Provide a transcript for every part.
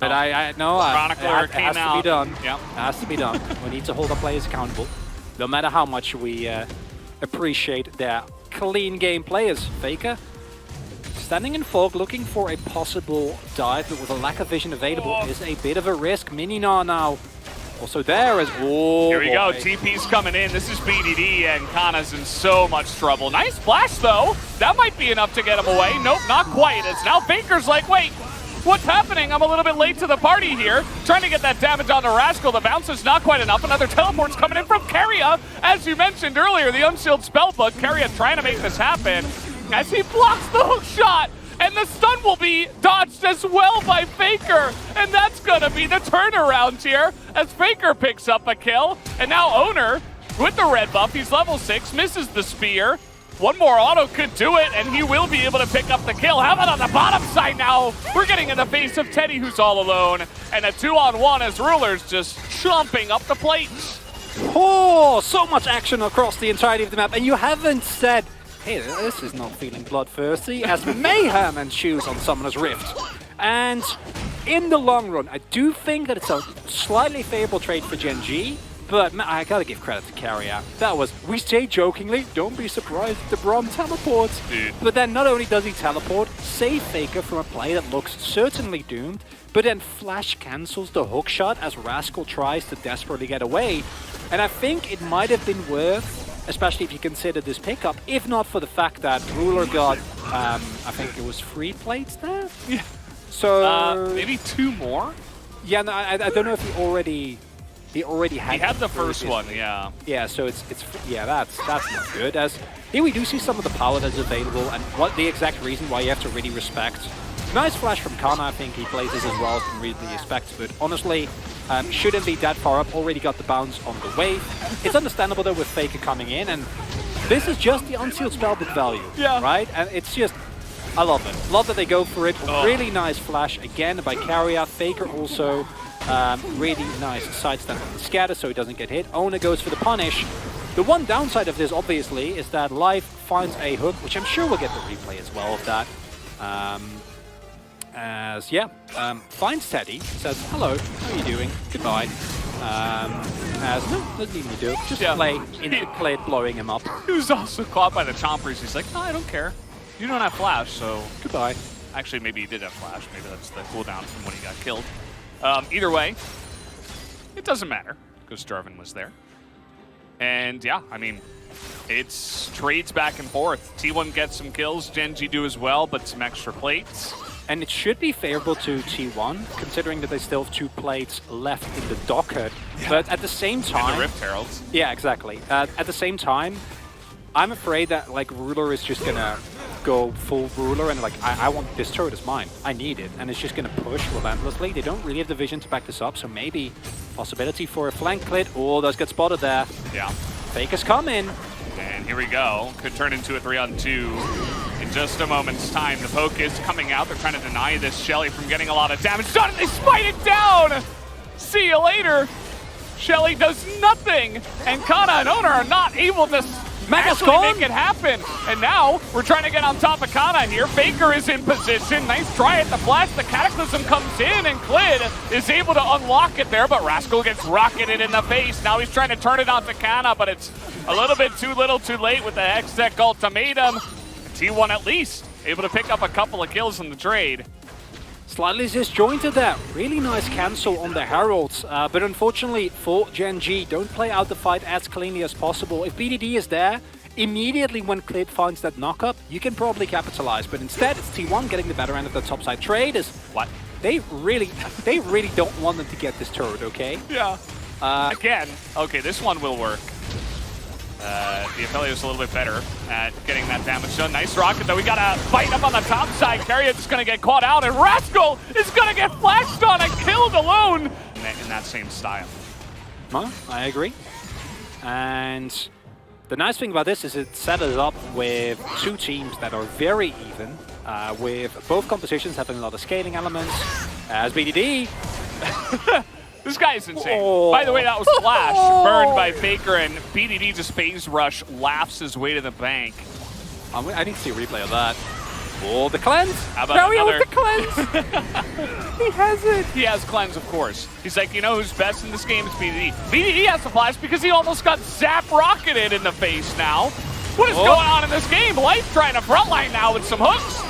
But I know Chronicler it has came to be done. Yep. It has to be done. We need to hold our players accountable, no matter how much we appreciate their clean game players. Faker standing in fog, looking for a possible dive, but with a lack of vision available is a bit of a risk. Mininar now also there as well. Here we go, TP's coming in. This is Bdd, and Kanna's in so much trouble. Nice flash though. That might be enough to get him away. Nope, not quite. It's now Faker's like, wait, what's happening? I'm a little bit late to the party here. Trying to get that damage onto Rascal. The bounce is not quite enough. Another teleport's coming in from Keria. As you mentioned earlier, the Unsealed Spellbook. Keria trying to make this happen as he blocks the hook shot. And the stun will be dodged as well by Faker. And that's gonna be the turnaround here as Faker picks up a kill. And now Owner with the red buff, he's level 6, misses the spear. One more auto could do it, and he will be able to pick up the kill. How about on the bottom side now? We're getting in the face of Teddy, who's all alone. And a 2-on-1 as Ruler's just chomping up the plate. Oh, so much action across the entirety of the map. And you haven't said, hey, this is not feeling bloodthirsty, as mayhem ensues on Summoner's Rift. And in the long run, I do think that it's a slightly favorable trade for Gen.G, but I gotta give credit to Keria. That was, we say jokingly, don't be surprised if the Brom teleports. Dude. But then not only does he teleport, save Faker from a play that looks certainly doomed, but then flash cancels the hook shot as Rascal tries to desperately get away. And I think it might have been worth, especially if you consider this pickup, if not for the fact that Ruler got, I think it was 3 plates there? Yeah. So maybe 2 more? Yeah, no, I don't know if he already had. He had the first one, yeah. Yeah, so it's yeah, that's not good. As here we do see some of the power that's available, and what the exact reason why you have to really respect. Nice flash from Kanna, I think he plays this as well as can really expect, but honestly, shouldn't be that far up. Already got the bounce on the wave. It's understandable though with Faker coming in, and this is just the Unsealed Spellbook value, right? And it's just, I love it. Love that they go for it. Really nice flash again by Keria. Faker also. Really nice sidestep on the scatter so he doesn't get hit. Owner goes for the punish. The one downside of this, obviously, is that Life finds a hook, which I'm sure we'll get the replay as well of that. Finds Teddy, says, hello, how are you doing? Goodbye. No, doesn't even do it. Just play into Clid blowing him up. He was also caught by the chompers. He's like, no, I don't care. You don't have flash, so goodbye. Actually, maybe he did have flash. Maybe that's the cooldown from when he got killed. Either way, it doesn't matter because Jarvan was there. And yeah, I mean, it's trades back and forth. T1 gets some kills, Gen.G do as well, but some extra plates. And it should be favorable to T1, considering that they still have 2 plates left in the Docker. But at the same time... And the Rift Heralds. Yeah, exactly. At the same time, I'm afraid that like Ruler is just gonna go full Ruler and like, I want this turret is mine. I need it. And it's just gonna push relentlessly. They don't really have the vision to back this up, so maybe possibility for a flank Clid. Oh, does get spotted there. Yeah. Faker's coming. And here we go. Could turn into a 3-on-2 in just a moment's time. The poke is coming out. They're trying to deny this Shelly from getting a lot of damage done, and they smite it down! See you later. Shelly does nothing, and Kanna and Owner are not able to actually make it happen. And now we're trying to get on top of Kanna here. Faker is in position. Nice try at the flash. The Cataclysm comes in, and Clid is able to unlock it there, but Rascal gets rocketed in the face. Now he's trying to turn it onto Kanna, but it's a little bit too little too late with the Hextech ultimatum. T1 at least able to pick up a couple of kills in the trade. Slightly disjointed there. Really nice cancel on the Heralds, but unfortunately for Gen.G, don't play out the fight as cleanly as possible. If Bdd is there, immediately when Clid finds that knock-up, you can probably capitalize, but instead it's T1 getting the better end of the topside trade. What? They really don't want them to get this turret, okay? Yeah. Again, okay, this one will work. The Aphelios a little bit better at getting that damage done. Nice rocket, though. We got a fight up on the top side. Keria is going to get caught out, and Rascal is going to get flashed on and killed alone in that same style. Well, I agree. And the nice thing about this is it set us up with 2 teams that are very even, with both compositions having a lot of scaling elements. As Bdd... This guy is insane. Oh. By the way, that was Flash burned by Faker, and Bdd just phase rush, laughs his way to the bank. I need to see a replay of that. Oh, the cleanse! How about Mario another? with the cleanse! He has it! He has cleanse, of course. He's like, you know who's best in this game? It's Bdd. Bdd has the flash because he almost got zap rocketed in the face now. What is going on in this game? Life trying to frontline now with some hooks.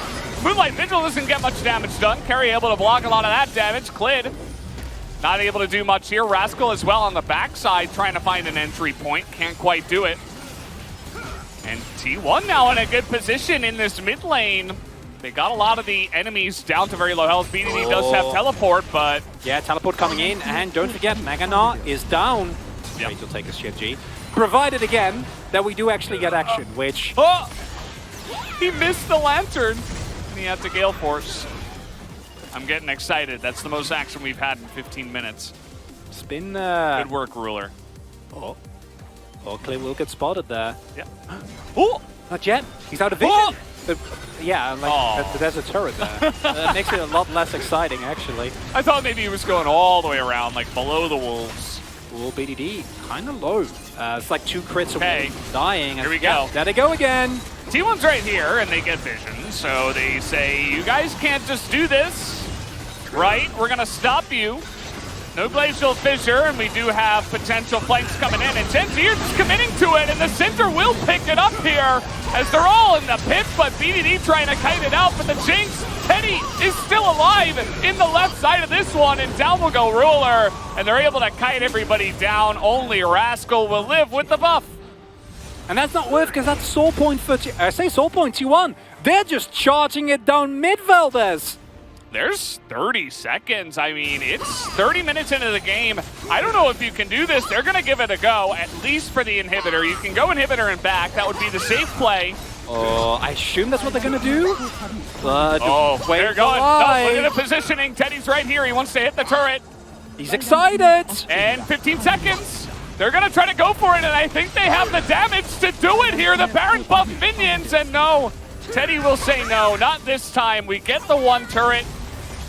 Moonlight Vigil doesn't get much damage done. Carry able to block a lot of that damage. Clid not able to do much here. Rascal as well on the backside trying to find an entry point. Can't quite do it. And T1 now in a good position in this mid lane. They got a lot of the enemies down to very low health. Bdd does have teleport, but... Yeah, teleport coming in, and don't forget, Meganar is down. Yep. Wait, he'll take a shift G. Provided again that we do actually get action, which... Oh! He missed the lantern, and he had to Gale Force. I'm getting excited. That's the most action we've had in 15 minutes. It's been... Good work, Ruler. Oh, Clid will get spotted there. Yeah. Oh! Not yet. He's out of vision. Oh! Yeah, like, there's a turret there. That makes it a lot less exciting, actually. I thought maybe he was going all the way around, like below the wolves. Oh, Bdd, kind of low. It's like 2 crits away from dying. Here we go. There they go again. T1's right here, and they get vision. So they say, you guys can't just do this, right? We're going to stop you. No Glacial Fissure, and we do have potential flanks coming in. And GEN3 are just committing to it, and the center will pick it up here as they're all in the pit, but Bdd trying to kite it out. But the Jinx, Teddy is still alive in the left side of this one, and down will go Ruler. And they're able to kite everybody down. Only Rascal will live with the buff. And that's not worth, because that's soul point for soul point T1. They're just charging it down mid, Valdez. There's 30 seconds. I mean, it's 30 minutes into the game. I don't know if you can do this. They're going to give it a go, at least for the inhibitor. You can go inhibitor and back. That would be the safe play. Oh, I assume that's what they're going to do. But they're going. No, look at the positioning. Teddy's right here. He wants to hit the turret. He's excited. And 15 seconds. They're going to try to go for it, and I think they have the damage to do it here. The Baron buff minions, and no. Teddy will say no, not this time. We get the 1 turret.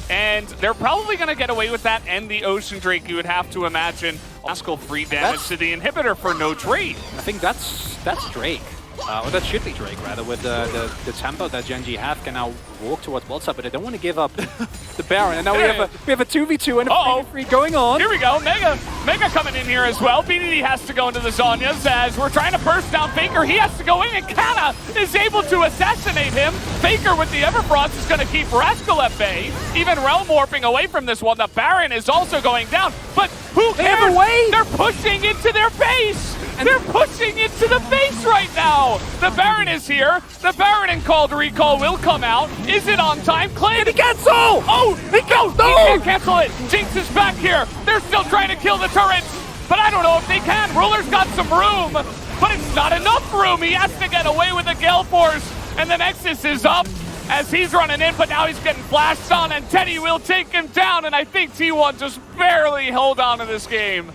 And they're probably going to get away with that and the Ocean Drake, you would have to imagine. Rascal free damage to the inhibitor for no trade. I think that's Drake. Or that should be Drake, rather, with the tempo that Gen.G have can now walk towards bot side, but they don't want to give up the Baron. And now we have a 2v2 and a 3v3 going on. Here we go, Mega coming in here as well. Bdd has to go into the Zhonya's as we're trying to burst down Faker. He has to go in, and Canna is able to assassinate him. Faker with the Everfrost is going to keep Rascal at bay. Even Realm warping away from this one. The Baron is also going down, but who cares? They have a wave. They're pushing into their base. And they're pushing into the face right now. The Baron is here. The Baron and Called Recall will come out. Is it on time? Clid! He cancel! Oh, he goes! No! He can't cancel it. Jinx is back here. They're still trying to kill the turrets, but I don't know if they can. Ruler's got some room, but it's not enough room. He has to get away with the Gale Force, and the Nexus is up as he's running in, but now he's getting flashed on, and Teddy will take him down, and I think T1 just barely held on to this game.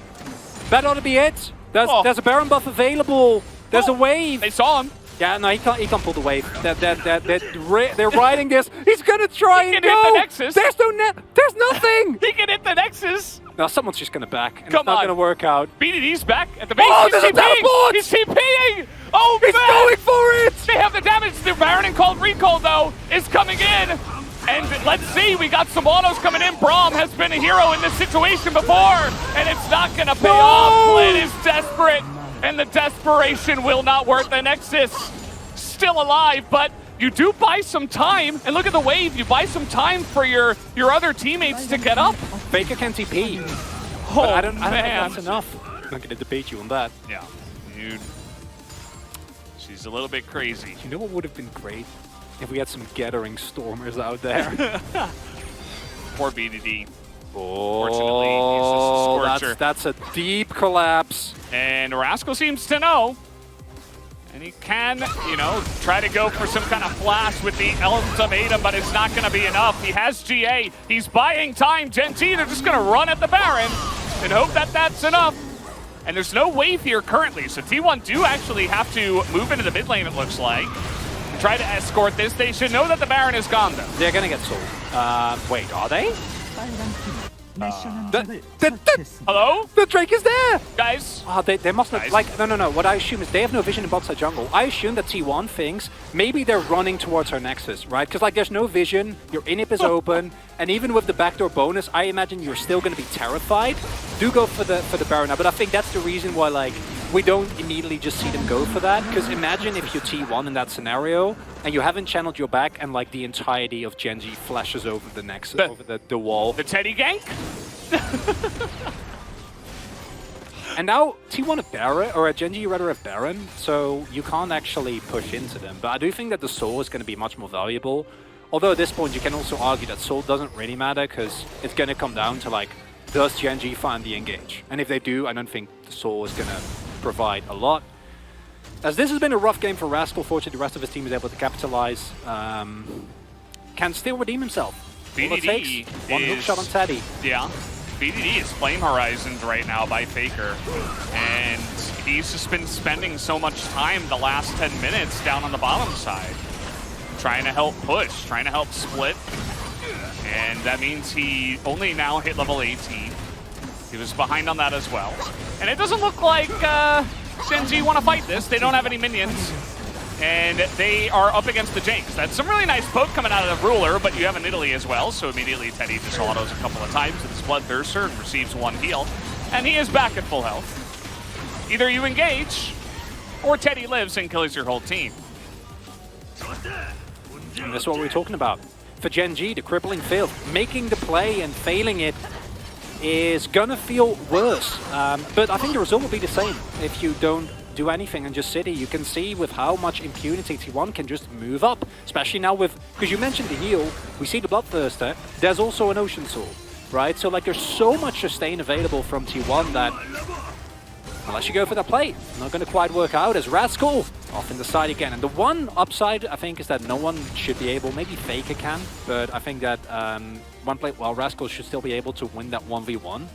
That ought to be it. There's a Baron buff available. There's a wave. They saw him. Yeah, no, he can't pull the wave. They're riding this. He's gonna try and Hit go. the Nexus. There's nothing. He can hit the Nexus. No, someone's just gonna back. And Come it's not on. gonna work out. Bdd's back at the base. Oh, He's there's a teleport! He's TPing. Oh, He's man. going for it. They have the damage. The Baron and Called Recall, though, is coming in. And let's see, we got some autos coming in. Braum has been a hero in this situation before, and it's not going to pay off. Clid is desperate, and the desperation will not work. The Nexus still alive, but you do buy some time. And look at the wave. You buy some time for your other teammates to get up. Faker can TP. Oh, I don't think man. that's enough. I'm not going to debate you on that. Yeah, dude. She's a little bit crazy. You know what would have been great? If we had some Gathering Stormers out there. Poor Bdd. Oh, Fortunately, he's just a Scorcher. that's a deep collapse. And Rascal seems to know. And he can, you know, try to go for some kind of flash with the ultimatum, but it's not going to be enough. He has GA. He's buying time. Gen.G, they're just going to run at the Baron and hope that that's enough. And there's no wave here currently, so T1 do actually have to move into the mid lane, it looks like. Try to escort this. They should know that the Baron is gone, though. They're going to get sold. Wait, are they? Hello? The Drake is there! Guys? Oh, they must have, Guys? like, no. What I assume is they have no vision in bot side jungle. I assume that T1 thinks maybe they're running towards her Nexus, right? Because, like, there's no vision, your inhib is open, and even with the backdoor bonus, I imagine you're still going to be terrified. Do go for the Baron now, but I think that's the reason why, like, we don't immediately just see them go for that. Because imagine if you're T1 in that scenario, and you haven't channeled your back, and, like, the entirety of Gen G flashes over the Nexus, over the wall. The Teddy gank? And now T1 have Baron, or Gen G rather have Baron, so you can't actually push into them. But I do think that the Soul is going to be much more valuable. Although at this point you can also argue that Soul doesn't really matter, because it's going to come down to, like, does Gen G find the engage? And if they do, I don't think the Soul is going to provide a lot. As this has been a rough game for Rascal, fortunately the rest of his team is able to capitalize. Can still redeem himself. BDD one hook shot on Teddy. Yeah. BDD is Flame Horizoned right now by Faker. And he's just been spending so much time the last 10 minutes down on the bottom side. Trying to help push, trying to help split. And that means he only now hit level 18. He was behind on that as well. And it doesn't look like Gen G want to fight this. They don't have any minions. And they are up against the Jinx. That's some really nice poke coming out of the Ruler, but you have an Italy as well, so immediately Teddy just autos a couple of times with his Bloodthirster and receives one heal. And he is back at full health. Either you engage, or Teddy lives and kills your whole team. And that's what we're talking about. For Gen G, the crippling fail. Making the play and failing it is gonna feel worse. But I think the result will be the same if you don't do anything and just sit here. You can see with how much impunity T1 can just move up, especially now with, because you mentioned the heal, we see the Bloodthirster, there's also an Ocean Soul, right? So like there's so much sustain available from T1 that unless you go for the play, not going to quite work out as Rascal off in the side again. And the one upside I think is that no one should be able, maybe Faker can, but I think that one play, well, Rascal should still be able to win that 1v1.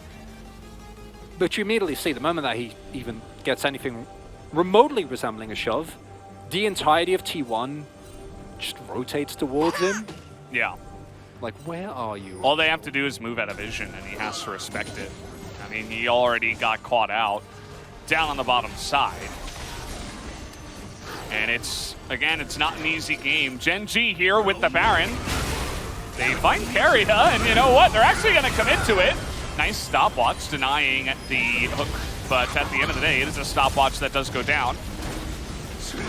But you immediately see the moment that he even gets anything remotely resembling a shove, the entirety of T1 just rotates towards him. Yeah. Like, where are you? All they have to do is move out of vision, and he has to respect it. I mean, he already got caught out down on the bottom side. And it's, again, it's not an easy game. Gen G here with the Baron. They find Carria, and you know what? They're actually going to commit to it. Nice stopwatch, denying the hook. But at the end of the day, it is a stopwatch that does go down.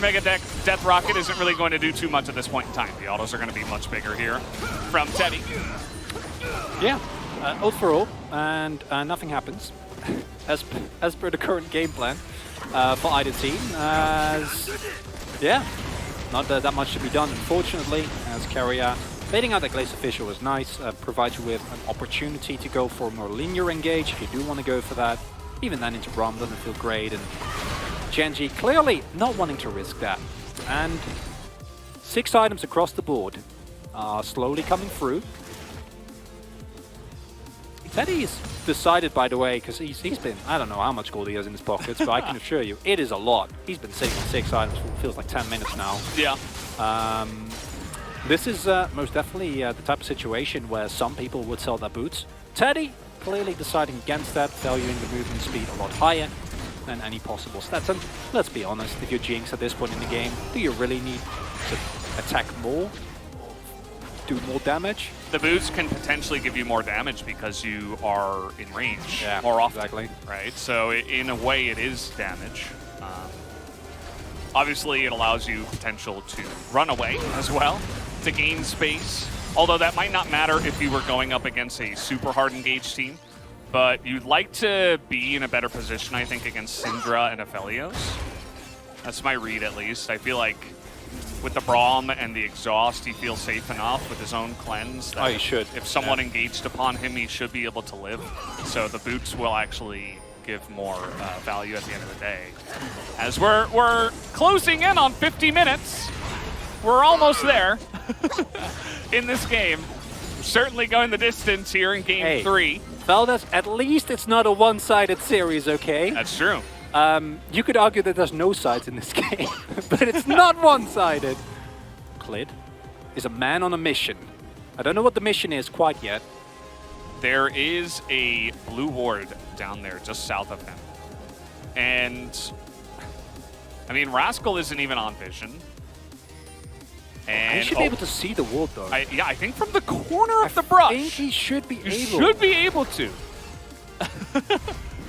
Mega Death Rocket isn't really going to do too much at this point in time. The autos are going to be much bigger here from Teddy. Yeah, ult for ult, and nothing happens as per the current game plan for either team. Yeah, not that much to be done, unfortunately, as Carria fading out that Glaze Official was nice, provides you with an opportunity to go for a more linear engage if you do want to go for that. Even then into Braum doesn't feel great, and Gen G clearly not wanting to risk that. And 6 items across the board are slowly coming through. Teddy's decided, by the way, because he's been, I don't know how much gold he has in his pockets, but I can assure you, it is a lot. He's been sitting on 6 items for what feels like 10 minutes now. Yeah. This is most definitely the type of situation where some people would sell their boots. Teddy clearly deciding against that, valuing the movement speed a lot higher than any possible stats. And let's be honest, if you're Jinx at this point in the game, do you really need to attack more? Do more damage? The boots can potentially give you more damage because you are in range more often. Exactly. Right? So in a way, it is damage. Obviously, it allows you potential to run away as well, to gain space. Although that might not matter if you were going up against a super hard engaged team. But you'd like to be in a better position, I think, against Syndra and Aphelios. That's my read, at least. I feel like with the Braum and the Exhaust, he feels safe enough with his own cleanse. That he should. If someone engaged upon him, he should be able to live. So the boots will actually give more value at the end of the day. As we're closing in on 50 minutes. We're almost there in this game. We're certainly going the distance here in Game 3. Valdez, at least it's not a one-sided series, okay? That's true. You could argue that there's no sides in this game, but it's not one-sided. Clid is a man on a mission. I don't know what the mission is quite yet, there is a blue ward down there just south of him. And, I mean, Rascal isn't even on vision. And he should be able to see the ward, though. yeah, I think from the corner of the brush. I think he should be able. Should be able to.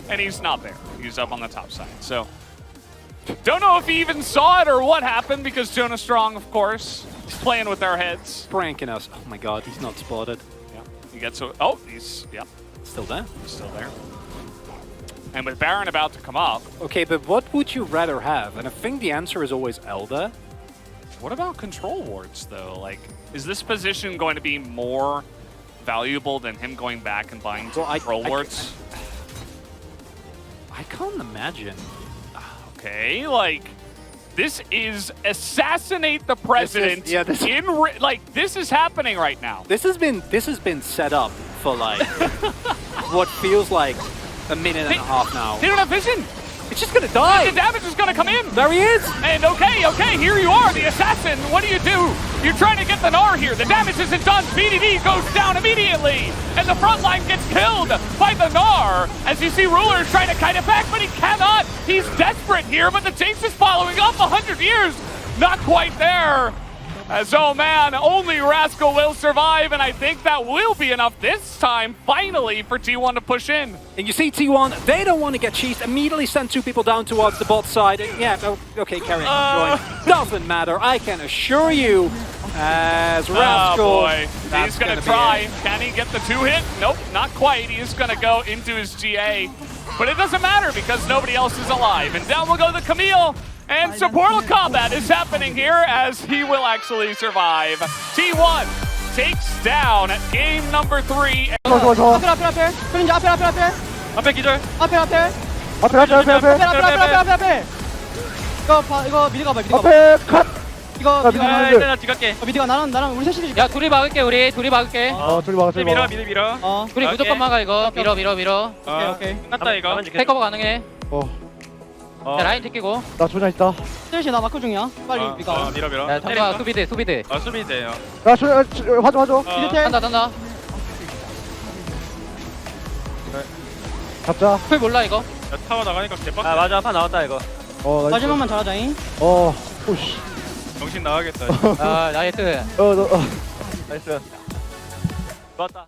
And he's not there. He's up on the top side. So, don't know if he even saw it or what happened because Jonah Strong, of course, is playing with our heads. Pranking us. Oh my god, he's not spotted. Yeah, he gets so. Oh, he's Still there. still there. And with Baron about to come up, Okay, but what would you rather have? And I think the answer is always Elder. what about control wards though? Like, is this position going to be more valuable than him going back and buying control wards? I can't imagine. Okay, like, this is assassinate the president. This is happening right now. This has been set up for like what feels like a minute and a half now. They don't have vision. It's just gonna die. The damage is gonna come in. There he is. And okay, here you are, the assassin. What do? You're trying to get the Gnar here. The damage isn't done. Bdd goes down immediately. And the front line gets killed by the Gnar. As you see Ruler trying to kite it back, but he cannot. He's desperate here, but the Jinx is following up 100 years. Not quite there. As, oh man, only Rascal will survive, and I think that will be enough this time, finally, for T1 to push in. And you see T1, they don't want to get cheesed, immediately send two people down towards the bot side. And yeah, okay, carry on. Doesn't matter, I can assure you, as Rascal. Oh boy, he's gonna try. Can he get the 2-hit? Nope, not quite. He is gonna go into his GA. But it doesn't matter because nobody else is alive. And down will go the Camille. And supportal combat is happening here as he will actually survive. T1 takes down game number 3. 앞에. 그린자 앞에. 앞에 기절. 앞에. 이거 미드 가봐. 앞에 컷! 이거 미드 뒤갈게. 미드가 나랑 우리 셋이 야 둘이 막을게 우리 둘이 막을게 둘이 막아 둘이 막아 미드 밀어. 우리 무조건 막아 이거 밀어 오케이. 끝났다 이거. 테이크오버 가능해 야 라인 제끼고 나 조장 있다 셋이 나 마크 중이야. 빨리 미가. 밀어. 야 잠깐 수비대 수비대요. 야 화줘 미드 텔. 단다 잡자 풀 몰라 이거 타워 나가니까 개빡. 맞아 판 나왔다 이거 나이스 마지막만 잘하자잉. 오씨 정신 나가겠다. 아 나이스 너 나이스 좋았다